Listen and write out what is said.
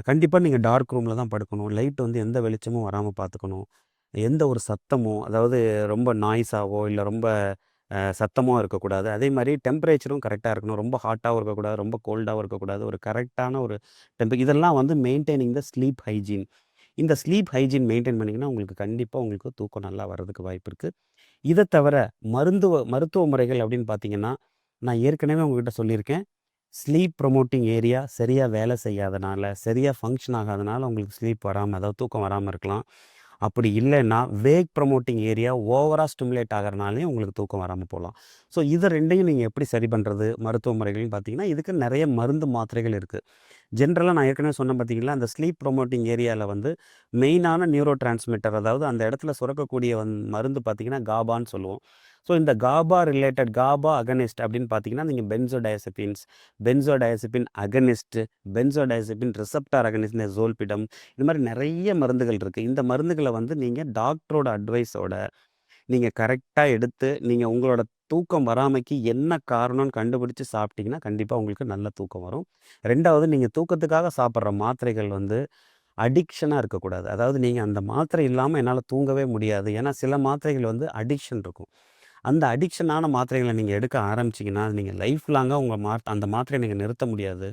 கண்டிப்பா நீங்க டார்க் ரூம்ல தான் படுக்கணும். லைட் வந்து எந்த வெளிச்சமும் வராம பார்த்துக்கணும். எந்த ஒரு சத்தமோ, அதாவது ரொம்ப நாய்ஸாவோ, இல்ல ரொம்ப சத்தமா இருக்கக்கூடாது. அதேமாரி டெம்பரேச்சரும் கரெக்ட்டா இருக்கணும். ரொம்ப ஹாட்டாவும் இருக்கக்கூடாது, ரொம்ப கோல்டாவும் இருக்கக்கூடாது. ஒரு கரெக்ட்டான ஒரு இதெல்லாம் வந்து மெயின்டெய்னிங் த ஸ்லீப் ஹைஜீன். இந்த ஸ்லீப் ஹைஜீன் மெயின்டெயின் பண்ணீங்கன்னா, உங்களுக்கு கண்டிப்பா உங்களுக்கு தூக்கம் நல்லா வர்றதுக்கு வாய்ப்பு இருக்கு. இத தவிர மருத்துவ முறைகள் அப்படின்னு பார்த்தீங்கன்னா, நான் ஏற்கனவே உங்ககிட்ட சொல்லியிருக்கேன். ஸ்லீப் ப்ரமோட்டிங் ஏரியா சரியா வேலை செய்யாதனால, சரியா ஃபங்ஷன் ஆகாதனால உங்களுக்கு ஸ்லீப் வராம, அதாவது தூக்கம் வராம இருக்கலாம். அப்படி இல்லைன்னா, வேக் ப்ரமோட்டிங் ஏரியா ஓவரா ஸ்டிமுலேட் ஆகுறனாலயும் உங்களுக்கு தூக்கம் வராம போலாம். ஸோ இத 2யும் நீங்க எப்படி சரி பண்றது? மருத்துவ முறைகள்னு பார்த்தீங்கன்னா, இதுக்கு நெறைய மருந்து, மாத்திரைகள் இருக்கு. ஜென்ரலா நான் ஏற்கனவே சொன்னேன் பார்த்தீங்களா, அந்த ஸ்லீப் ப்ரமோட்டிங் ஏரியால வந்து மெயினான நியூரோ டிரான்ஸ்மிட்டர், அதாவது அந்த இடத்துல சுரக்கக்கூடிய மருந்து பார்த்தீங்கன்னா, காபான்னு சொல்லுவோம். ஸோ இந்த காபா அகனிஸ்ட் அப்படின்னு பார்த்தீங்கன்னா, நீங்க பென்சோடைஅசெபின் அகனிஸ்ட், பென்சோடைஅசெபின் ரிசெப்டார் அகனிஸ்ட்னு ஸோல்பிடம், இந்த மாரி நெறைய மருந்துகள் இருக்கு. இந்த மருந்துகள வந்து நீங்க டாக்டரோட அட்வைஸோட நீங்க கரெக்ட்டா எடுத்து, நீங்க உங்களோட தூக்கம் வராமைக்கு என்ன காரணம்னு கண்டுபிடிச்சு சாப்பிட்டீங்கன்னா, கண்டிப்பா உங்களுக்கு நல்ல தூக்கம் வரும். 2வது நீங்க தூக்கத்துக்காக சாப்பிடுற மாத்திரைகள் வந்து அடிக்ஷனா இருக்கக்கூடாது. அதாவது நீங்க அந்த மாத்திரை இல்லாம என்னால தூங்கவே முடியாது. ஏன்னா சில மாத்திரைகள் வந்து அடிக்ஷன் இருக்கும். அந்த அடிக்ஷனான மாத்திரைகள நீங்க எடுக்க ஆரம்பிச்சீங்கன்னா, நீங்க லைஃப் லாங்கா உங்க அந்த மாத்திரைய நீங்க நிறுத்த முடியாது.